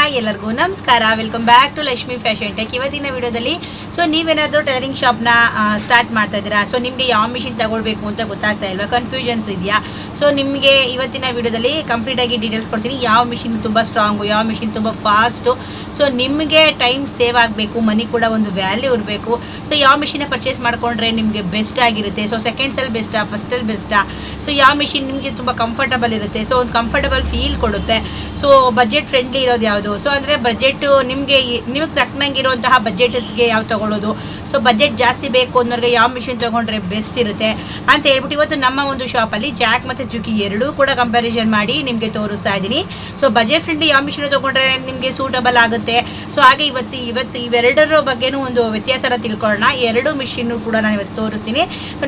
Hi ಎಲ್ಲರಿಗೂ ನಮಸ್ಕಾರ. Welcome back to Lakshmi fashion tech. ಇವತ್ತಿನ ವಿಡಿಯೋದಲ್ಲಿ ನೀವೇನಾದರೂ ಟೈಲರಿಂಗ್ ಶಾಪ್ನ ಸ್ಟಾರ್ಟ್ ಮಾಡ್ತಾ ಇದ್ದೀರಾ, ನಿಮಗೆ ಯಾವ ಮಿಷಿನ್ ತಗೊಳ್ಬೇಕು ಅಂತ ಗೊತ್ತಾಗ್ತಾ ಇಲ್ವಾ, ಕನ್ಫ್ಯೂಷನ್ಸ್ ಇದೆಯಾ? ನಿಮಗೆ ಇವತ್ತಿನ ವಿಡಿಯೋದಲ್ಲಿ ಕಂಪ್ಲೀಟಾಗಿ ಡೀಟೇಲ್ಸ್ ಕೊಡ್ತೀನಿ. ಯಾವ ಮಿಷಿನ್ ತುಂಬ ಸ್ಟ್ರಾಂಗು, ಯಾವ ಮಿಷಿನ್ ತುಂಬ ಫಾಸ್ಟು, ನಿಮಗೆ ಟೈಮ್ ಸೇವ್ ಆಗಬೇಕು, ಮನಿ ಕೂಡ ಒಂದು ವ್ಯಾಲ್ಯೂ ಇರಬೇಕು. ಯಾವ ಮಿಷಿನ ಪರ್ಚೇಸ್ ಮಾಡಿಕೊಂಡ್ರೆ ನಿಮಗೆ ಬೆಸ್ಟ್ ಆಗಿರುತ್ತೆ. ಸೆಕೆಂಡ್ಸಲ್ಲಿ ಬೆಸ್ಟಾ, ಫಸ್ಟಲ್ಲಿ ಬೆಸ್ಟಾ, ಯಾವ ಮಿಷಿನ್ ನಿಮಗೆ ತುಂಬ ಕಂಫರ್ಟಬಲ್ ಇರುತ್ತೆ, ಒಂದು ಕಂಫರ್ಟಬಲ್ ಫೀಲ್ ಕೊಡುತ್ತೆ. ಬಜೆಟ್ ಫ್ರೆಂಡ್ಲಿ ಇರೋದು ಯಾವುದು, ಅಂದರೆ ಬಜೆಟು ನಿಮಗೆ ತಕ್ಕನಂಗೆ ಇರುವಂತಹ ಬಜೆಟ್ಗೆ ಯಾವ ತೊಗೊಳ್ಳೋದು, ಬಜೆಟ್ ಜಾಸ್ತಿ ಬೇಕು ಅನ್ನೋರಿಗೆ ಯಾವ ಮಿಷಿನ್ ತೊಗೊಂಡ್ರೆ ಬೆಸ್ಟ್ ಇರುತ್ತೆ ಅಂತ ಹೇಳ್ಬಿಟ್ಟು ಇವತ್ತು ನಮ್ಮ ಒಂದು ಶಾಪಲ್ಲಿ ಜಾಕ್ ಮತ್ತು ಜುಕಿ ಎರಡೂ ಕೂಡ ಕಂಪ್ಯಾರಿಸನ್ ಮಾಡಿ ನಿಮಗೆ ತೋರಿಸ್ತಾ ಇದ್ದೀನಿ. ಬಜೆಟ್ ಫ್ರೆಂಡ್ಲಿ ಯಾವ ಮಿಷಿನ್ ತೊಗೊಂಡ್ರೆ ನಿಮಗೆ ಸೂಟಬಲ್ ಆಗುತ್ತೆ. ಹಾಗೆ ಇವತ್ತು ಇವೆರಡರ ಬಗ್ಗೆನೂ ಒಂದು ವ್ಯತ್ಯಾಸನ ತಿಳ್ಕೊಳ್ಳೋಣ. ಎರಡು ಮಿಷಿನ್ನು ಕೂಡ ನಾನು ಇವತ್ತು ತೋರಿಸ್ತೀನಿ.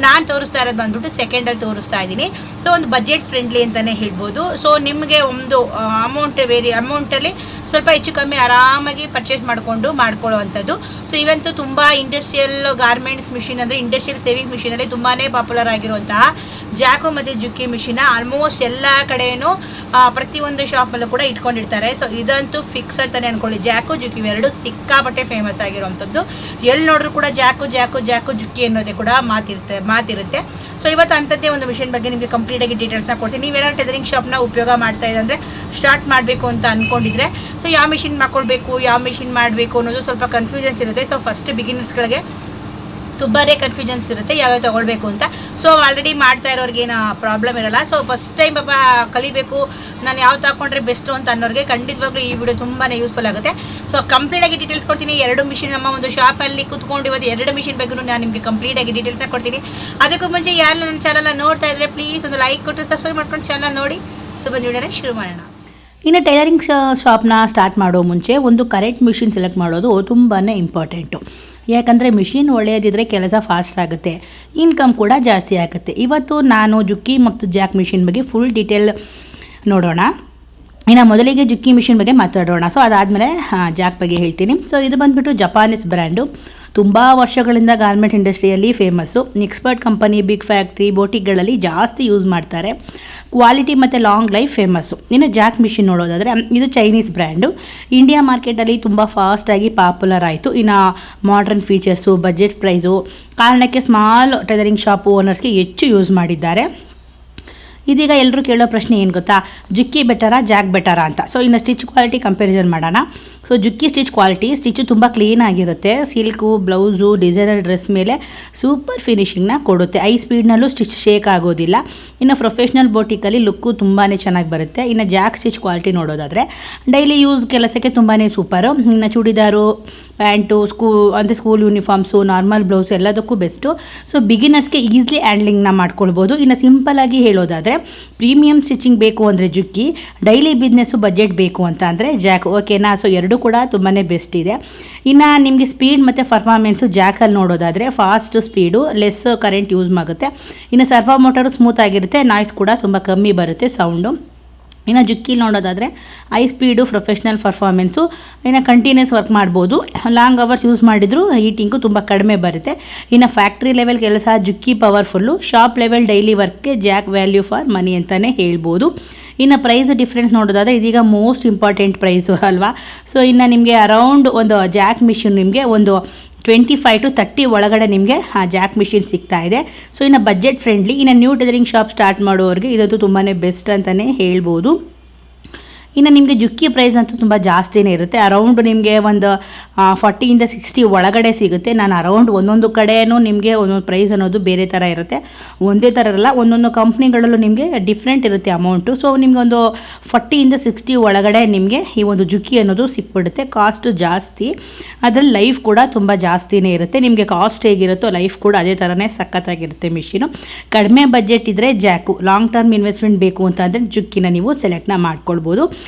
ನಾನು ತೋರಿಸ್ತಾ ಇರೋದು ಬಂದ್ಬಿಟ್ಟು ಸೆಕೆಂಡಲ್ಲಿ ತೋರಿಸ್ತಾ ಇದ್ದೀನಿ. ಒಂದು ಬಜೆಟ್ ಫ್ರೆಂಡ್ಲಿ ಅಂತಲೇ ಹೇಳ್ಬೋದು. ನಿಮಗೆ ಒಂದು ಅಮೌಂಟಲ್ಲಿ ಸ್ವಲ್ಪ ಹೆಚ್ಚು ಕಮ್ಮಿ ಆರಾಮಾಗಿ ಪರ್ಚೇಸ್ ಮಾಡ್ಕೊಳ್ಳುವಂಥದ್ದು. ಇವಂತೂ ತುಂಬ ಇಂಡಸ್ಟ್ರಿಯಲ್ ಗಾರ್ಮೆಂಟ್ಸ್ ಮಿಷಿನ್, ಅಂದರೆ ಇಂಡಸ್ಟ್ರಿಯಲ್ ಸೇವಿಂಗ್ ಮಿಷಿನಲ್ಲಿ ತುಂಬಾ ಪಾಪ್ಯುಲರ್ ಆಗಿರುವಂತಹ ಜಾಕು ಮತ್ತು ಜುಕ್ಕಿ ಮಿಷಿನ ಆಲ್ಮೋಸ್ಟ್ ಎಲ್ಲ ಕಡೆಯೂ ಪ್ರತಿಯೊಂದು ಶಾಪಲ್ಲೂ ಕೂಡ ಇಟ್ಕೊಂಡಿರ್ತಾರೆ. ಇದಂತೂ ಫಿಕ್ಸ್ ಅಂತಾನೆ ಅಂದ್ಕೊಳ್ಳಿ. ಜಾಕು ಜುಕ್ಕಿ ಎರಡು ಸಿಕ್ಕಾಪಟ್ಟೆ ಫೇಮಸ್ ಆಗಿರುವಂಥದ್ದು. ಎಲ್ಲಿ ನೋಡ್ರೂ ಕೂಡ ಜಾಕು ಜುಕ್ಕಿ ಅನ್ನೋದೇ ಕೂಡ ಮಾತಿರುತ್ತೆ. ಇವತ್ತು ಅಂಥದ್ದೇ ಒಂದು ಮಿಷಿನ್ ಬಗ್ಗೆ ನಿಮಗೆ ಕಂಪ್ಲೀಟಾಗಿ ಡೀಟೇಲ್ಸ್ನ ಕೊಡ್ತೀನಿ. ನೀವೇನಾದ್ರು ಟೈಲರಿಂಗ್ ಶಾಪ್ನ ಉಪಯೋಗ ಮಾಡ್ತಾ ಇದ್ದರೆ ಸ್ಟಾರ್ಟ್ ಮಾಡಬೇಕು ಅಂತ ಅಂದ್ಕೊಂಡಿದ್ರೆ ಯಾವ ಮಿಷಿನ್ ಮಾಡ್ಕೊಳ್ಬೇಕು, ಯಾವ ಮಿಷಿನ್ ಮಾಡಬೇಕು ಅನ್ನೋದು ಸ್ವಲ್ಪ ಕನ್ಫ್ಯೂಷನ್ಸ್ ಇರುತ್ತೆ. ಫಸ್ಟ್ ಬಿಗಿನರ್ಸ್ಗಳಿಗೆ ತುಂಬಾ ಕನ್ಫ್ಯೂಷನ್ಸ್ ಇರುತ್ತೆ ಯಾವ್ಯಾವ ತೊಗೊಳ್ಬೇಕು ಅಂತ. ಆಲ್ರೆಡಿ ಮಾಡ್ತಾ ಇರೋರಿಗೆ ಏನು ಪ್ರಾಬ್ಲಮ್ ಇರಲ್ಲ. ಫಸ್ಟ್ ಟೈಮ್ ಕಲಿಬೇಕು, ನಾನು ಯಾವ ತಗೊಂಡ್ರೆ ಬೆಸ್ಟು ಅಂತ ಅನ್ನೋರಿಗೆ ಖಂಡಿತವಾಗ್ಲೂ ಈ ವಿಡಿಯೋ ತುಂಬಾ ಯೂಸ್ಫುಲ್ ಆಗುತ್ತೆ. ಕಂಪ್ಲೀಟಾಗಿ ಡೀಟೇಲ್ಸ್ ಕೊಡ್ತೀನಿ. ಎರಡು ಮಿಷಿನ್ ನಮ್ಮ ಒಂದು ಶಾಪಲ್ಲಿ ಕೂತ್ಕೊಂಡು ಇವತ್ತು ಎರಡು ಮಿಷಿನ್ ಬಗ್ಗೆ ನಾನು ನಿಮಗೆ ಕಂಪ್ಲೀಟಾಗಿ ಡೀಟೇಲ್ಸ್ನ ಕೊಡ್ತೀನಿ. ಅದಕ್ಕೂ ಮುಂಚೆ ಯಾರು ನನ್ನ ಚಾನಲ್ನ ನೋಡ್ತಾ ಇದ್ದರೆ ಪ್ಲೀಸ್ ಒಂದು ಲೈಕ್ ಕೊಟ್ಟು ಸಬ್ಸ್ಕ್ರೈಬ್ ಮಾಡ್ಕೊಂಡು ಚಾನಲ್ ನೋಡಿ. ಬಂದು ವಿಡಿಯೋನ ಶುರು ಮಾಡೋಣ. ಇನ್ನು ಟೈಲರಿಂಗ್ ಶಾಪ್ನ ಸ್ಟಾರ್ಟ್ ಮಾಡೋ ಮುಂಚೆ ಒಂದು ಕರೆಕ್ಟ್ ಮಿಷಿನ್ ಸೆಲೆಕ್ಟ್ ಮಾಡೋದು ತುಂಬಾ ಇಂಪಾರ್ಟೆಂಟು. ಯಾಕಂದರೆ ಮಿಷಿನ್ ಒಳ್ಳೆಯದಿದ್ದರೆ ಕೆಲಸ ಫಾಸ್ಟ್ ಆಗುತ್ತೆ, ಇನ್ಕಮ್ ಕೂಡ ಜಾಸ್ತಿ ಆಗುತ್ತೆ. ಇವತ್ತು ನಾನು ಜುಕ್ಕಿ ಮತ್ತು ಜಾಕ್ ಮಿಷಿನ್ ಬಗ್ಗೆ ಫುಲ್ ಡೀಟೇಲ್ ನೋಡೋಣ. ಇನ್ನು ಮೊದಲಿಗೆ ಜುಕ್ಕಿ ಮಿಷಿನ್ ಬಗ್ಗೆ ಮಾತಾಡೋಣ. ಅದಾದಮೇಲೆ ಜಾಕ್ ಬಗ್ಗೆ ಹೇಳ್ತೀನಿ. ಇದು ಬಂದುಬಿಟ್ಟು ಜಪಾನೀಸ್ ಬ್ರ್ಯಾಂಡು. ತುಂಬ ವರ್ಷಗಳಿಂದ ಗಾರ್ಮೆಂಟ್ ಇಂಡಸ್ಟ್ರಿಯಲ್ಲಿ famous. Expert company, big factory, ಬೋಟಿಕ್ಗಳಲ್ಲಿ ಜಾಸ್ತಿ ಯೂಸ್ ಮಾಡ್ತಾರೆ. ಕ್ವಾಲಿಟಿ ಮತ್ತು ಲಾಂಗ್ ಲೈಫ್ ಫೇಮಸ್ಸು. ಇನ್ನು ಜಾಕ್ ಮಿಷಿನ್ ನೋಡೋದಾದರೆ ಇದು ಚೈನೀಸ್ ಬ್ರ್ಯಾಂಡು. ಇಂಡಿಯಾ ಮಾರ್ಕೆಟಲ್ಲಿ ತುಂಬ ಫಾಸ್ಟಾಗಿ ಪಾಪ್ಯುಲರ್ ಆಯಿತು. ಇನ್ನು ಮಾಡ್ರನ್ ಫೀಚರ್ಸು, ಬಜೆಟ್ ಪ್ರೈಸು ಕಾರಣಕ್ಕೆ ಸ್ಮಾಲ್ ಟೈಲರಿಂಗ್ ಶಾಪ್ ಓನರ್ಸ್ಗೆ ಹೆಚ್ಚು ಯೂಸ್ ಮಾಡಿದ್ದಾರೆ. ಇದೀಗ ಎಲ್ಲರೂ ಕೇಳೋ ಪ್ರಶ್ನೆ ಏನು ಗೊತ್ತಾ, ಜುಕ್ಕಿ ಬೆಟರಾ ಜಾಕ್ ಬೆಟರಾ ಅಂತ. ಇನ್ನು ಸ್ಟಿಚ್ ಕ್ವಾಲಿಟಿ ಕಂಪ್ಯಾರಿಸನ್ ಮಾಡೋಣ. ಜುಕ್ಕಿ ಸ್ಟಿಚ್ಚು ತುಂಬ ಕ್ಲೀನ್ ಆಗಿರುತ್ತೆ. ಸಿಲ್ಕು, ಬ್ಲೌಸು, ಡಿಸೈನರ್ ಡ್ರೆಸ್ ಮೇಲೆ ಸೂಪರ್ ಫಿನಿಶಿಂಗ್ನ ಕೊಡುತ್ತೆ. ಐ ಸ್ಪೀಡ್ನಲ್ಲೂ ಸ್ಟಿಚ್ ಶೇಕ್ ಆಗೋದಿಲ್ಲ. ಇನ್ನು ಪ್ರೊಫೆಷ್ನಲ್ ಬೋಟಿಕಲ್ಲಿ ಲುಕ್ಕು ತುಂಬಾ ಚೆನ್ನಾಗಿ ಬರುತ್ತೆ. ಇನ್ನು ಜಾಕ್ ಸ್ಟಿಚ್ ಕ್ವಾಲಿಟಿ ನೋಡೋದಾದರೆ ಡೈಲಿ ಯೂಸ್ ಕೆಲಸಕ್ಕೆ ತುಂಬಾ ಸೂಪರು. ಇನ್ನು churidar, pant, school uniforms, normal blouse ಎಲ್ಲದಕ್ಕೂ ಬೆಸ್ಟು. ಬಿಗಿನರ್ಸ್ಗೆ ಈಸಿಲಿ ಹ್ಯಾಂಡ್ಲಿಂಗ್ನ ಮಾಡ್ಕೊಳ್ಬೋದು. ಇನ್ನು ಸಿಂಪಲಾಗಿ ಹೇಳೋದಾದರೆ ಪ್ರೀಮಿಯಂ ಸ್ಟಿಚಿಂಗ್ ಬೇಕು ಅಂದರೆ ಜುಕ್ಕಿ, ಡೈಲಿ ಬಿಸ್ನೆಸ್ಸು ಬಜೆಟ್ ಬೇಕು ಅಂತ ಅಂದರೆ ಜಾಕ್. ಓಕೆನಾ? ಎರಡೂ ಕೂಡ ತುಂಬಾ ಬೆಸ್ಟ್ ಇದೆ. ಇನ್ನು ನಿಮಗೆ ಸ್ಪೀಡ್ ಮತ್ತು ಪರ್ಫಾರ್ಮೆನ್ಸು ಜಾಕಲ್ಲಿ ನೋಡೋದಾದರೆ fast speed, less current use ಆಗುತ್ತೆ. ಇನ್ನು ಸರ್ವೋ ಮೋಟರು ಸ್ಮೂತ್ ಆಗಿರುತ್ತೆ, ನಾಯ್ಸ್ ಕೂಡ ತುಂಬ ಕಮ್ಮಿ ಬರುತ್ತೆ ಸೌಂಡು. ಇನ್ನು ಜುಕ್ಕಿ ನೋಡೋದಾದರೆ ಹೈ ಸ್ಪೀಡು, ಪ್ರೊಫೆಷ್ನಲ್ ಪರ್ಫಾರ್ಮೆನ್ಸು, ಇನ್ನು ಕಂಟಿನ್ಯೂಸ್ ವರ್ಕ್ ಮಾಡ್ಬೋದು. ಲಾಂಗ್ ಅವರ್ಸ್ ಯೂಸ್ ಮಾಡಿದರೂ ಹೀಟಿಂಗು ತುಂಬ ಕಡಿಮೆ ಬರುತ್ತೆ. ಇನ್ನು ಫ್ಯಾಕ್ಟ್ರಿ ಲೆವೆಲ್ ಕೆಲಸ Juki powerful, shop level daily ವರ್ಕ್ಗೆ ಜಾಕ್ ವ್ಯಾಲ್ಯೂ ಫಾರ್ ಮನಿ ಅಂತಲೇ ಹೇಳ್ಬೋದು. ಇನ್ನು ಪ್ರೈಸ್ ಡಿಫ್ರೆನ್ಸ್ ನೋಡೋದಾದರೆ ಇದೀಗ ಮೋಸ್ಟ್ ಇಂಪಾರ್ಟೆಂಟ್ ಪ್ರೈಸು ಅಲ್ವಾ. ಇನ್ನು ನಿಮಗೆ ಅರೌಂಡ್ ಒಂದು ಜಾಕ್ ಮಿಷಿನ್ ನಿಮಗೆ ಒಂದು 25 to 30 ಒಳಗಡೆ ನಿಮಗೆ ಜಾಕ್ ಮಿಷಿನ್ ಸಿಗ್ತಾ ಇದೆ. ಇನ್ನು ಬಜೆಟ್ ಫ್ರೆಂಡ್ಲಿ. ಇನ್ನು ನ್ಯೂ ಟೈಲರಿಂಗ್ ಶಾಪ್ ಸ್ಟಾರ್ಟ್ ಮಾಡೋರಿಗೆ ಇದಂತೂ ತುಂಬಾ ಬೆಸ್ಟ್ ಅಂತಲೇ ಹೇಳ್ಬೋದು. ಇನ್ನು ನಿಮಗೆ ಜುಕ್ಕಿ ಪ್ರೈಸ್ ಅಂತೂ ತುಂಬ ಜಾಸ್ತಿನೇ ಇರುತ್ತೆ. ಅರೌಂಡ್ ನಿಮಗೆ ಒಂದು 40 ಇಂದ 60 ಒಳಗಡೆ ಸಿಗುತ್ತೆ. ನಾನು ಅರೌಂಡ್ ಒಂದೊಂದು ಕಡೆಯೂ ನಿಮಗೆ ಒಂದೊಂದು ಪ್ರೈಸ್ ಅನ್ನೋದು ಬೇರೆ ಥರ ಇರುತ್ತೆ, ಒಂದೇ ಥರ ಇರಲ್ಲ. ಒಂದೊಂದು ಕಂಪ್ನಿಗಳಲ್ಲೂ ನಿಮಗೆ ಡಿಫ್ರೆಂಟ್ ಇರುತ್ತೆ ಅಮೌಂಟು. ನಿಮಗೆ ಒಂದು 40 ಇಂದ 60 ಒಳಗಡೆ ನಿಮಗೆ ಈ ಒಂದು ಜುಕ್ಕಿ ಅನ್ನೋದು ಸಿಕ್ಬಿಡುತ್ತೆ. ಕಾಸ್ಟು ಜಾಸ್ತಿ, ಅದರಲ್ಲಿ ಲೈಫ್ ಕೂಡ ತುಂಬ ಜಾಸ್ತಿನೇ ಇರುತ್ತೆ. ನಿಮಗೆ ಕಾಸ್ಟ್ ಹೇಗಿರುತ್ತೋ ಲೈಫ್ ಕೂಡ ಅದೇ ಥರನೇ ಸಖತ್ತಾಗಿರುತ್ತೆ ಮಿಷಿನು. ಕಡಿಮೆ ಬಜೆಟ್ ಇದ್ದರೆ ಜಾಕು, ಲಾಂಗ್ ಟರ್ಮ್ ಇನ್ವೆಸ್ಟ್ಮೆಂಟ್ ಬೇಕು ಅಂತ ಅಂದರೆ ಜುಕ್ಕಿನ ನೀವು ಸೆಲೆಕ್ಟ್ನ ಮಾಡ್ಕೊಳ್ಬೋದು.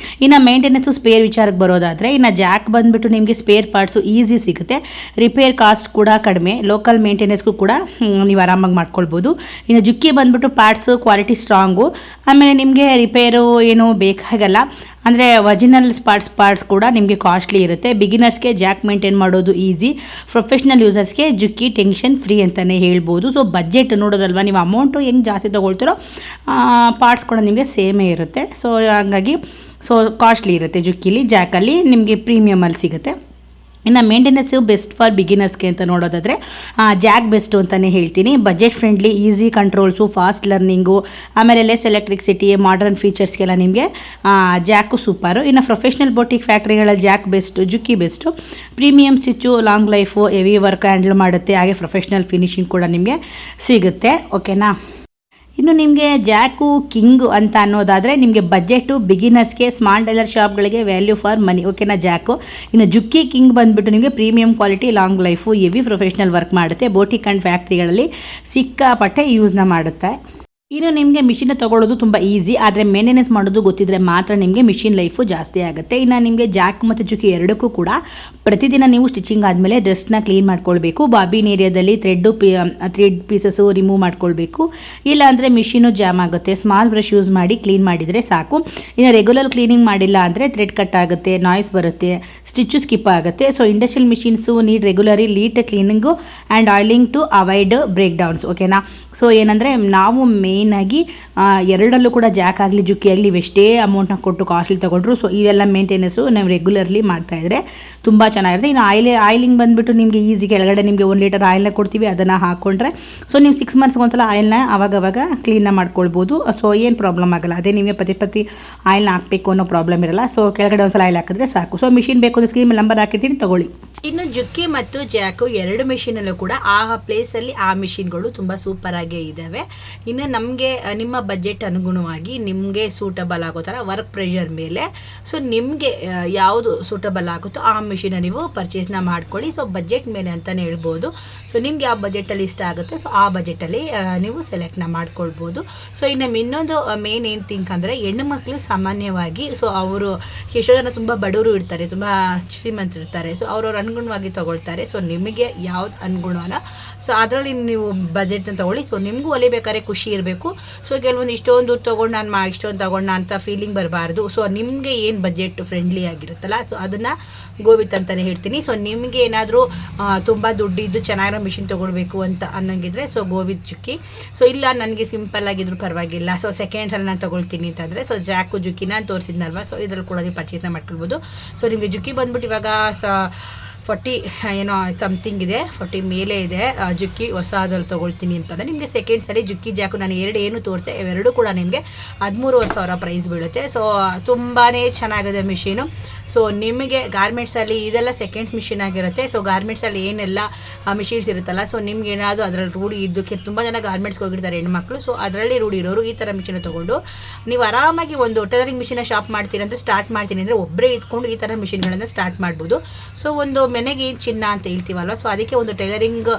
ಇನ್ನು ಮೇಂಟೆನೆನ್ಸು, ಸ್ಪೇರ್ ವಿಚಾರಕ್ಕೆ ಬರೋದಾದರೆ ಇನ್ನು ಜಾಕ್ ಬಂದುಬಿಟ್ಟು ನಿಮಗೆ ಸ್ಪೇರ್ ಪಾರ್ಟ್ಸು ಈಸಿ ಸಿಗುತ್ತೆ. ರಿಪೇರ್ ಕಾಸ್ಟ್ ಕೂಡ ಕಡಿಮೆ. ಲೋಕಲ್ ಮೇಂಟೆನೆನ್ಸ್ಗೂ ಕೂಡ ನೀವು ಆರಾಮಾಗಿ ಮಾಡ್ಕೊಳ್ಬೋದು. ಇನ್ನು ಜುಕ್ಕಿ ಬಂದುಬಿಟ್ಟು ಪಾರ್ಟ್ಸು ಕ್ವಾಲಿಟಿ ಸ್ಟ್ರಾಂಗು, ಆಮೇಲೆ ನಿಮಗೆ ರಿಪೇರು ಏನೂ ಬೇಕಾಗಲ್ಲ. ಅಂದರೆ ಒರಿಜಿನಲ್ ಪಾರ್ಟ್ಸ್ ಕೂಡ ನಿಮಗೆ ಕಾಸ್ಟ್ಲಿ ಇರುತ್ತೆ. ಬಿಗಿನರ್ಸ್ಗೆ ಜಾಕ್ ಮೇಂಟೈನ್ ಮಾಡೋದು ಈಸಿ, ಪ್ರೊಫೆಷ್ನಲ್ ಯೂಸರ್ಸ್ಗೆ ಜುಕ್ಕಿ ಟೆನ್ಷನ್ ಫ್ರೀ ಅಂತಲೇ ಹೇಳ್ಬೋದು. ಬಜೆಟ್ ನೋಡೋದಲ್ವ, ನೀವು ಅಮೌಂಟು ಹೆಂಗೆ ಜಾಸ್ತಿ ತೊಗೊಳ್ತೀರೋ ಪಾರ್ಟ್ಸ್ ಕೂಡ ನಿಮಗೆ ಸೇಮೇ ಇರುತ್ತೆ. ಹಾಗಾಗಿ ಸೊ ಕಾಸ್ಟ್ಲಿ ಇರುತ್ತೆ ಜುಕ್ಕಿಲಿ. ಜಾಕಲ್ಲಿ ನಿಮಗೆ ಪ್ರೀಮಿಯಮಲ್ಲಿ ಸಿಗುತ್ತೆ. ಇನ್ನು ಮೇಂಟೆನೆನ್ಸು ಬೆಸ್ಟ್ ಫಾರ್ ಬಿಗಿನರ್ಸ್ಗೆ ಅಂತ ನೋಡೋದಾದರೆ ಜಾಕ್ ಬೆಸ್ಟು ಅಂತಲೇ ಹೇಳ್ತೀನಿ. Budget friendly, easy controls, fast learning, ಆಮೇಲೆ ಲೆಸ್ ಎಲೆಕ್ಟ್ರಿಸಿಟಿ, ಮಾಡರ್ನ್ ಫೀಚರ್ಸ್ಗೆಲ್ಲ ನಿಮಗೆ ಜಾಕು ಸೂಪರು. ಇನ್ನು ಪ್ರೊಫೆಷ್ನಲ್ ಬೊಟಿಕ್ ಫ್ಯಾಕ್ಟ್ರಿಗಳಲ್ಲಿ Jack best, Juki best. Premium stitch, long life, heavy work handle ಮಾಡುತ್ತೆ, ಹಾಗೆ ಪ್ರೊಫೆಷ್ನಲ್ ಫಿನಿಶಿಂಗ್ ಕೂಡ ನಿಮಗೆ ಸಿಗುತ್ತೆ. ಓಕೆನಾ. ಇನ್ನು ನಿಮಗೆ ಜಾಕು ಕಿಂಗ್ ಅಂತ ಅನ್ನೋದಾದರೆ ನಿಮಗೆ ಬಜೆಟು, ಬಿಗಿನರ್ಸ್ಗೆ, ಸ್ಮಾಲ್ ಟೈಲರ್ ಶಾಪ್ಗಳಿಗೆ ವ್ಯಾಲ್ಯೂ ಫಾರ್ ಮನಿ. ಓಕೆನಾ ಜಾಕು. ಇನ್ನು ಜುಕ್ಕಿ ಕಿಂಗ್ ಬಂದುಬಿಟ್ಟು ನಿಮಗೆ premium quality, long life, heavy professional work ಮಾಡುತ್ತೆ, ಬೋಟಿಕ್ ಆ್ಯಂಡ್ ಫ್ಯಾಕ್ಟ್ರಿಗಳಲ್ಲಿ ಸಿಕ್ಕಾಪಟ್ಟೆ ಯೂಸ್ನ ಮಾಡುತ್ತೆ. ಇನ್ನು ನಿಮಗೆ ಮಿಷಿನ ತೊಗೊಳ್ಳೋದು ತುಂಬ ಈಸಿ, ಆದರೆ ಮೇಂಟೆನೆನ್ಸ್ ಮಾಡೋದು ಗೊತ್ತಿದ್ದರೆ ಮಾತ್ರ ನಿಮಗೆ ಮಿಷಿನ್ ಲೈಫು ಜಾಸ್ತಿ ಆಗುತ್ತೆ. ಇನ್ನು ನಿಮಗೆ ಜಾಕ್ ಮತ್ತು ಜುಕ್ಕಿ ಎರಡಕ್ಕೂ ಕೂಡ ಪ್ರತಿದಿನ ನೀವು ಸ್ಟಿಚಿಂಗ್ ಆದಮೇಲೆ ಡ್ರೆಸ್ನ ಕ್ಲೀನ್ ಮಾಡ್ಕೊಳ್ಬೇಕು. ಬಾಬಿನ್ ಏರಿಯಾದಲ್ಲಿ ಥ್ರೆಡ್ ಪೀಸಸ್ಸು ರಿಮೂವ್ ಮಾಡ್ಕೊಳ್ಬೇಕು, ಇಲ್ಲಾಂದರೆ ಮಿಷಿನು ಜಾಮ್ ಆಗುತ್ತೆ. ಸ್ಮಾಲ್ ಬ್ರಷ್ ಯೂಸ್ ಮಾಡಿ ಕ್ಲೀನ್ ಮಾಡಿದರೆ ಸಾಕು. ಇನ್ನು ರೆಗ್ಯುಲರ್ ಕ್ಲೀನಿಂಗ್ ಮಾಡಿಲ್ಲ ಅಂದರೆ ಥ್ರೆಡ್ ಕಟ್ ಆಗುತ್ತೆ, ನಾಯ್ಸ್ ಬರುತ್ತೆ, ಸ್ಟಿಚ್ಚು ಸ್ಕಿಪ್ ಆಗುತ್ತೆ. So industrial machines need regularly light cleaning and oiling to avoid breakdowns. ಓಕೆನಾ. ಸೊ ಏನಂದರೆ ನಾವು ಮೇಯ್ನಾಗಿ ಎರಡಲ್ಲೂ ಕೂಡ ಜಾಕ್ ಆಗಲಿ ಜುಕ್ಕಿ ಆಗಲಿ ಎಷ್ಟೇ ಅಮೌಂಟ್ನ ಕೊಟ್ಟು ಕಾಸ್ಟ್ಲಿ ತೊಗೊಂಡ್ರು ಸೊ ಇವೆಲ್ಲ ಮೇಂಟೆನೆನ್ಸು ನಾವು ರೆಗ್ಯುಲರ್ಲಿ ಮಾಡ್ತಾಯಿದ್ರೆ ತುಂಬ ಚೆನ್ನಾಗಿರುತ್ತೆ. ಇನ್ನು ಆಯಿಲಿಂಗ್ ಬಂದುಬಿಟ್ಟು ನಿಮಗೆ ಈಸಿ, ಕೆಳಗಡೆ ನಿಮಗೆ 1 ಲೀಟರ್ ಆಯಿಲ್ನ ಕೊಡ್ತೀವಿ, ಅದನ್ನು ಹಾಕ್ಕೊಂಡ್ರೆ ಸೊ ನೀವು 6 ಮಂತ್ಸ್ಗೆ ಒಂದ್ಸಲ ಆಯಿಲ್ನ ಅವಾಗವಾಗ ಕ್ಲೀನ್ನ ಮಾಡ್ಕೊಳ್ಬೋದು. ಸೊ ಏನು ಪ್ರಾಬ್ಲಮ್ ಆಗೋಲ್ಲ. ಅದೇ ನಿಮಗೆ ಪತಿ ಆಯಿಲ್ನ ಹಾಕಬೇಕು ಅನ್ನೋ ಪ್ರಾಬ್ಲಮ್ ಇರಲ್ಲ. ಸೊ ಕೆಳಗಡೆ ಒಂದ್ಸಲ ಆಯಿಲ್ ಹಾಕಿದ್ರೆ ಸಾಕು. ಸೊ ಮಿಷಿನ್ ಬೇಕು ಅಂದರೆ ಸ್ಕ್ರೀನ್ ನಂಬರ್ ಹಾಕಿರ್ತೀನಿ, ತೊಗೊಳ್ಳಿ. ಇನ್ನು ಜುಕ್ಕಿ ಮತ್ತು ಜಾಕು ಎರಡು ಮಿಷಿನಲ್ಲೂ ಕೂಡ ಆ ಪ್ಲೇಸಲ್ಲಿ ಆ ಮಿಷಿನ್ಗಳು ತುಂಬ ಸೂಪರಾಗೇ ಇದ್ದಾವೆ. ಇನ್ನು ನಮಗೆ ನಿಮ್ಮ ಬಜೆಟ್ ಅನುಗುಣವಾಗಿ ನಿಮಗೆ ಸೂಟಬಲ್ ಆಗೋ ಥರ ವರ್ಕ್ ಪ್ರೆಷರ್ ಮೇಲೆ ಸೊ ನಿಮಗೆ ಯಾವುದು ಸೂಟಬಲ್ ಆಗುತ್ತೋ ಆ ಮಿಷಿನ ನೀವು ಪರ್ಚೇಸ್ನ ಮಾಡ್ಕೊಳ್ಳಿ. ಸೊ ಬಜೆಟ್ ಮೇಲೆ ಅಂತಲೇ ಹೇಳ್ಬೋದು. ಸೊ ನಿಮ್ಗೆ ಯಾವ ಬಜೆಟಲ್ಲಿ ಇಷ್ಟ ಆಗುತ್ತೆ ಸೊ ಆ ಬಜೆಟಲ್ಲಿ ನೀವು ಸೆಲೆಕ್ಟ್ನ ಮಾಡ್ಕೊಳ್ಬೋದು. ಸೊ ಇನ್ನು ಇನ್ನೊಂದು ಮೇನ್ ಏನು ಥಿಂಕ್ ಅಂದರೆ ಹೆಣ್ಣು ಮಕ್ಕಳು ಸಾಮಾನ್ಯವಾಗಿ ಸೊ ಅವರು ಎಷ್ಟೋ ಜನ ತುಂಬ ಬಡವರು ಇರ್ತಾರೆ, ತುಂಬ ಶ್ರೀಮಂತರಿರ್ತಾರೆ. ಸೊ ಅವ್ರವ್ರ ಅನುಗುಣವಾಗಿ ತೊಗೊಳ್ತಾರೆ. ಸೊ ನಿಮಗೆ ಯಾವ್ದು ಅನುಗುಣವೋ ಸೊ ಅದರಲ್ಲಿ ನೀವು ಬಜೆಟ್ನ ತೊಗೊಳ್ಳಿ. ಸೊ ನಿಮಗೂ ಹೊಲಿಬೇಕಾದ್ರೆ ಖುಷಿ ಇರಬೇಕು. ಸೊ ಕೆಲವೊಂದು ಇಷ್ಟೊಂದು ತೊಗೊಂಡು ನಾನು ಇಷ್ಟೊಂದು ತೊಗೊಂಡ ಅಂತ ಫೀಲಿಂಗ್ ಬರಬಾರ್ದು. ಸೊ ನಿಮಗೆ ಏನು ಬಜೆಟ್ ಫ್ರೆಂಡ್ಲಿ ಆಗಿರುತ್ತಲ್ಲ ಸೊ ಅದನ್ನು ಗೋವಿತ್ ಅಂತಲೇ ಹೇಳ್ತೀನಿ. ಸೊ ನಿಮಗೆ ಏನಾದರೂ ತುಂಬ ದುಡ್ಡಿದ್ದು ಚೆನ್ನಾಗಿರೋ ಮಿಷಿನ್ ತೊಗೊಳ್ಬೇಕು ಅಂತ ಅನ್ನೋಂಗಿದ್ರೆ ಸೊ ಗೋವಿತ್ ಜುಕ್ಕಿ. ಸೊ ಇಲ್ಲ ನನಗೆ ಸಿಂಪಲ್ ಆಗಿದ್ರು ಪರವಾಗಿಲ್ಲ, ಸೊ ಸೆಕೆಂಡ್ಸಲ್ಲಿ ನಾನು ತೊಗೊಳ್ತೀನಿ ಅಂತಂದರೆ ಸೊ ಜಾಕು ಜುಕ್ಕಿ ನಾನು ತೋರಿಸಿದ್ನಲ್ವ ಸೊ ಇದರಲ್ಲಿ ಕೂಡ ನೀವು ಪರ್ಚೇಸ್ನ ಮಾಡ್ಕೊಳ್ಬೋದು. ಸೊ ನಿಮಗೆ ಜುಕ್ಕಿ ಬಂದ್ಬಿಟ್ಟು ಇವಾಗ 40 ಏನೋ ಸಮಥಿಂಗ್ ಇದೆ, 40 ಮೇಲೆ ಇದೆ. ಜುಕ್ಕಿ ಹೊಸದಲ್ಲಿ ತೊಗೊಳ್ತೀನಿ ಅಂತಂದರೆ ನಿಮಗೆ ಸೆಕೆಂಡ್ಸಲ್ಲಿ ಜುಕ್ಕಿ ಜಾಕು ನಾನು ಏನು ತೋರಿಸ್ದೆ ಇವೆರಡೂ ಕೂಡ ನಿಮಗೆ 13,500 ಪ್ರೈಸ್ ಬೀಳುತ್ತೆ. ಸೊ ತುಂಬಾ ಚೆನ್ನಾಗಿದೆ ಮಿಷಿನು. ಸೊ ನಿಮಗೆ ಗಾರ್ಮೆಂಟ್ಸಲ್ಲಿ ಇದೆಲ್ಲ ಸೆಕೆಂಡ್ಸ್ ಮಿಷಿನ್ ಆಗಿರುತ್ತೆ. ಸೊ ಗಾರ್ಮೆಂಟ್ಸಲ್ಲಿ ಏನೆಲ್ಲ ಮಿಷಿನ್ಸ್ ಇರುತ್ತಲ್ಲ ಸೊ ನಿಮ್ಗೆ ಏನಾದರೂ ಅದರಲ್ಲಿ ರೂಢಿ ಇದ್ದಕ್ಕೆ ತುಂಬ ಜನ ಗಾರ್ಮೆಂಟ್ಸ್ಗೆ ಹೋಗಿರ್ತಾರೆ ಹೆಣ್ಮಕ್ಳು. ಸೊ ಅದರಲ್ಲಿ ರೂಢಿ ಇರೋರು ಈ ಥರ ಮಿಷಿನ ತೊಗೊಂಡು ನೀವು ಆರಾಮಾಗಿ ಒಂದು ಟೈಲರಿಂಗ್ ಮಿಷಿನ ಶಾಪ್ ಮಾಡ್ತೀನಿ ಅಂತ ಸ್ಟಾರ್ಟ್ ಮಾಡ್ತೀನಿ ಅಂದರೆ ಒಬ್ಬರೇ ಇದ್ಕೊಂಡು ಈ ಥರ ಮಿಷಿನ್ಗಳನ್ನು ಸ್ಟಾರ್ಟ್ ಮಾಡ್ಬೋದು. ಸೊ ಒಂದು ಮನೆಗೆ ಚಿನ್ನ ಅಂತ ಹೇಳ್ತೀವಲ್ವ ಸೊ ಅದಕ್ಕೆ ಒಂದು ಟೈಲರಿಂಗ್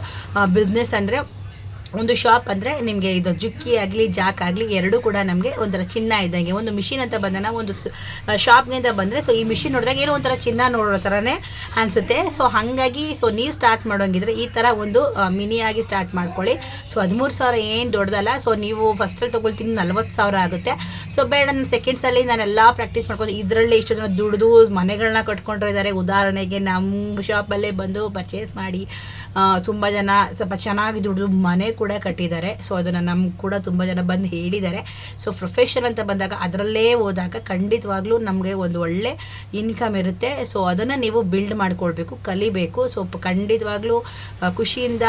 ಬಿಸ್ನೆಸ್ ಅಂದರೆ ಒಂದು ಶಾಪ್ ಅಂದರೆ ನಿಮಗೆ ಇದು ಜುಕ್ಕಿ ಆಗಲಿ ಜಾಕ್ ಆಗಲಿ ಎರಡೂ ಕೂಡ ನಮಗೆ ಒಂಥರ ಚಿನ್ನ ಇದ್ದಂಗೆ. ಒಂದು ಮಿಷಿನ್ ಅಂತ ಬಂದಾಗ ಒಂದು ಶಾಪ್ಗೆ ಅಂತ ಬಂದರೆ ಸೊ ಈ ಮಿಷಿನ್ ನೋಡಿದಾಗ ಏನೋ ಒಂಥರ ಚಿನ್ನ ನೋಡೋ ಥರನೇ ಅನಿಸುತ್ತೆ. ಸೊ ಹಾಗಾಗಿ ಸೊ ನೀವು ಸ್ಟಾರ್ಟ್ ಮಾಡೋಂಗಿದ್ರೆ ಈ ಥರ ಒಂದು ಮಿನಿಯಾಗಿ ಸ್ಟಾರ್ಟ್ ಮಾಡ್ಕೊಳ್ಳಿ. ಸೊ 13,000 ಏನು ದೊಡ್ಡದಲ್ಲ. ಸೊ ನೀವು ಫಸ್ಟಲ್ಲಿ ತೊಗೊಳ್ತೀನಿ 40,000 ಆಗುತ್ತೆ. ಸೊ ಬೇಡ ನಾನು ಸೆಕೆಂಡ್ಸಲ್ಲಿ ನಾನೆಲ್ಲ ಪ್ರಾಕ್ಟೀಸ್ ಮಾಡ್ಕೊಂಡು ಇದರಲ್ಲೇ ಇಷ್ಟು ಜನ ದುಡಿದು ಮನೆಗಳನ್ನ ಕಟ್ಕೊಂಡಿದ್ದಾರೆ. ಉದಾಹರಣೆಗೆ ನಮ್ಮ ಶಾಪಲ್ಲೇ ಬಂದು ಪರ್ಚೇಸ್ ಮಾಡಿ ತುಂಬ ಜನ ಸ್ವಲ್ಪ ಚೆನ್ನಾಗಿ ದುಡಿದು ಮನೆ ಕೂಡ ಕಟ್ಟಿದ್ದಾರೆ. ಸೊ ಅದನ್ನು ನಮ್ಗೆ ಕೂಡ ತುಂಬ ಜನ ಬಂದು ಹೇಳಿದ್ದಾರೆ. ಸೊ ಪ್ರೊಫೆಷನ್ ಅಂತ ಬಂದಾಗ ಅದರಲ್ಲೇ ಹೋದಾಗ ಖಂಡಿತವಾಗ್ಲೂ ನಮಗೆ ಒಂದು ಒಳ್ಳೆ ಇನ್ಕಮ್ ಇರುತ್ತೆ. ಸೊ ಅದನ್ನು ನೀವು ಬಿಲ್ಡ್ ಮಾಡ್ಕೊಳ್ಬೇಕು, ಕಲಿಬೇಕು. ಸೊ ಖಂಡಿತವಾಗ್ಲೂ ಖುಷಿಯಿಂದ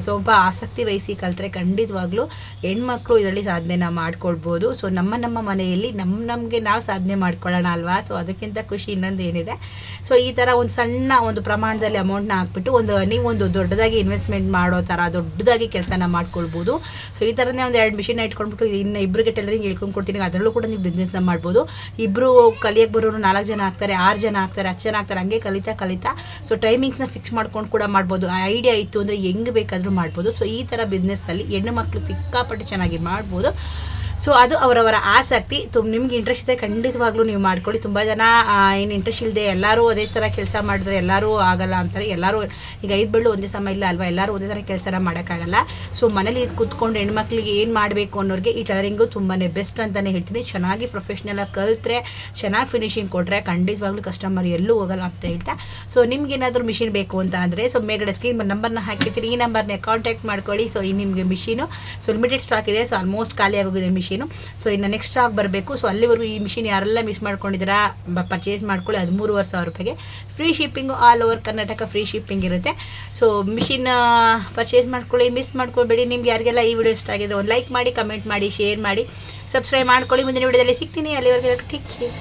ಸ್ವಲ್ಪ ಆಸಕ್ತಿ ವಹಿಸಿ ಕಲಿತ್ರೆ ಖಂಡಿತವಾಗ್ಲೂ ಹೆಣ್ಮಕ್ಳು ಇದರಲ್ಲಿ ಸಾಧನೆನ ಮಾಡ್ಕೊಳ್ಬೋದು. ಸೊ ನಮ್ಮ ಮನೆಯಲ್ಲಿ ನಮಗೆ ನಾವು ಸಾಧನೆ ಮಾಡ್ಕೊಳ್ಳೋಣ ಅಲ್ವಾ. ಸೊ ಅದಕ್ಕಿಂತ ಖುಷಿ ಇನ್ನೊಂದು ಏನಿದೆ. ಸೊ ಈ ಥರ ಒಂದು ಸಣ್ಣ ಒಂದು ಪ್ರಮಾಣದಲ್ಲಿ ಅಮೌಂಟ್ನ ಹಾಕ್ಬಿಟ್ಟು ನೀವೊಂದು ದೊಡ್ಡದಾಗಿ ಇನ್ವೆಸ್ಟ್ಮೆಂಟ್ ಮಾಡೋ ಥರ ದೊಡ್ಡದಾಗಿ ಕೆಲಸನ ಮಾಡ್ಕೊಳ್ಬೋದು. ಸೊ ಈ ಥರನೇ ಒಂದು 2 ಮಿಷಿನ್ ಇಟ್ಕೊಂಡ್ಬಿಟ್ಟು ಇನ್ನು ಇಬ್ಬರಿಗೆ ಟೈಲರಿಂಗ್ ಹೇಳ್ಕೊಂಡು ಕೊಡ್ತೀನಿ, ಅದರಲ್ಲೂ ಕೂಡ ನೀವು ಬಿಸ್ನೆಸ್ನ ಮಾಡ್ಬೋದು. ಇಬ್ಬರು ಕಲಿಯಕ್ಕೆ ಬರೋರು 4 ಜನ ಆಗ್ತಾರೆ, 6 ಜನ ಆಗ್ತಾರೆ, 10 ಜನ ಆಗ್ತಾರೆ. ಹಂಗೆ ಕಲಿತಾ ಸೊ ಟೈಮಿಂಗ್ಸ್ನ ಫಿಕ್ಸ್ ಮಾಡ್ಕೊಂಡು ಕೂಡ ಮಾಡ್ಬೋದು. ಆ ಐಡಿಯಾ ಇತ್ತು ಅಂದರೆ ಹೆಂಗೆ ಬೇಕಾದರೂ ಮಾಡ್ಬೋದು. ಸೊ ಈ ಥರ ಬಿಸ್ನೆಸ್ಸಲ್ಲಿ ಹೆಣ್ಣು ಮಕ್ಕಳು ಸಿಕ್ಕಾಪಟ್ಟೆ ಚೆನ್ನಾಗಿ ಮಾಡ್ಬೋದು. ಸೊ ಅದು ಅವರವರ ಆಸಕ್ತಿ. ನಿಮ್ಗೆ ಇಂಟ್ರೆಸ್ಟ್ ಇದೆ ಖಂಡಿತವಾಗ್ಲೂ ನೀವು ಮಾಡ್ಕೊಳ್ಳಿ. ತುಂಬ ಜನ ಏನು ಇಂಟ್ರೆಸ್ಟ್ ಇಲ್ಲದೆ ಎಲ್ಲರೂ ಅದೇ ಥರ ಕೆಲಸ ಮಾಡಿದ್ರೆ ಎಲ್ಲರೂ ಆಗಲ್ಲ ಅಂತಾರೆ. ಎಲ್ಲರೂ ಈಗ 5 ಬೆಳ್ಳು ಒಂದೇ ಸಮಯ ಇಲ್ಲ ಅಲ್ವಾ, ಎಲ್ಲರೂ ಒಂದೇ ಥರ ಕೆಲಸನ ಮಾಡೋಕ್ಕಾಗಲ್ಲ. ಸೊ ಮನೇಲಿ ಕೂತ್ಕೊಂಡು ಹೆಣ್ಮಕ್ಳಿಗೆ ಏನು ಮಾಡಬೇಕು ಅನ್ನೋರಿಗೆ ಈ ಟೈಲರಿಂಗು ತುಂಬಾ ಬೆಸ್ಟ್ ಅಂತಲೇ ಹೇಳ್ತೀನಿ. ಚೆನ್ನಾಗಿ ಪ್ರೊಫೆಷ್ನಲಾಗಿ ಕಲಿತ್ರೆ ಚೆನ್ನಾಗಿ ಫಿನಿಶಿಂಗ್ ಕೊಟ್ಟರೆ ಖಂಡಿತವಾಗ್ಲೂ ಕಸ್ಟಮರ್ ಎಲ್ಲೂ ಹೋಗಲ್ಲ ಅಂತ ಹೇಳ್ತಾ. ಸೊ ನಿಮ್ಗೆ ಏನಾದರೂ ಮಿಷಿನ್ ಬೇಕು ಅಂತ ಅಂದರೆ ಸೊ ಮೇಲ್ಗಡೆ ಸ್ಕ್ರೀನ್ ನಂಬರ್ನ ಹಾಕಿರ್ತೀನಿ, ಈ ನಂಬರ್ನ ಕಾಂಟ್ಯಾಕ್ಟ್ ಮಾಡ್ಕೊಳ್ಳಿ. ಸೊ ಈ ನಿಮಗೆ ಮಿಷಿನು ಸೊ ಲಿಮಿಟೆಡ್ ಸ್ಟಾಕ್ ಇದೆ. ಸೊ ಆಲ್ಮೋಸ್ಟ್ ಖಾಲಿ ಆಗೋಗಿದೆ ಮಿಷಿನ್. ಏನು. ಸೊ ಇನ್ನು ನೆಕ್ಸ್ಟ್ ಸ್ಟಾಕ್ ಬರಬೇಕು. ಸೊ ಅಲ್ಲಿವರೆಗೂ ಈ ಮಿಷಿನ್ ಯಾರೆಲ್ಲ ಮಿಸ್ ಮಾಡ್ಕೊಂಡಿದ್ದೀರಾ ಪರ್ಚೇಸ್ ಮಾಡ್ಕೊಳ್ಳಿ. 13,500 ರೂಪಾಯಿಗೆ free shipping, all over Karnataka free shipping ಇರುತ್ತೆ. ಸೊ ಮಿಷಿನ್ ಪರ್ಚೇಸ್ ಮಾಡ್ಕೊಳ್ಳಿ, ಮಿಸ್ ಮಾಡ್ಕೊಬೇಡಿ. ನಿಮ್ಗೆ ಯಾರಿಗೆಲ್ಲ ಈ ವಿಡಿಯೋ ಇಷ್ಟ ಆಗಿದ್ರೆ ಒಂದು ಲೈಕ್ ಮಾಡಿ, ಕಮೆಂಟ್ ಮಾಡಿ, ಶೇರ್ ಮಾಡಿ, ಸಬ್ಸ್ಕ್ರೈಬ್ ಮಾಡ್ಕೊಳ್ಳಿ. ಮುಂದಿನ ವಿಡಿಯೋದಲ್ಲಿ ಸಿಗ್ತೀನಿ. ಅಲ್ಲಿವರೆಗೆ ಟೇಕ್ ಕೇರ್.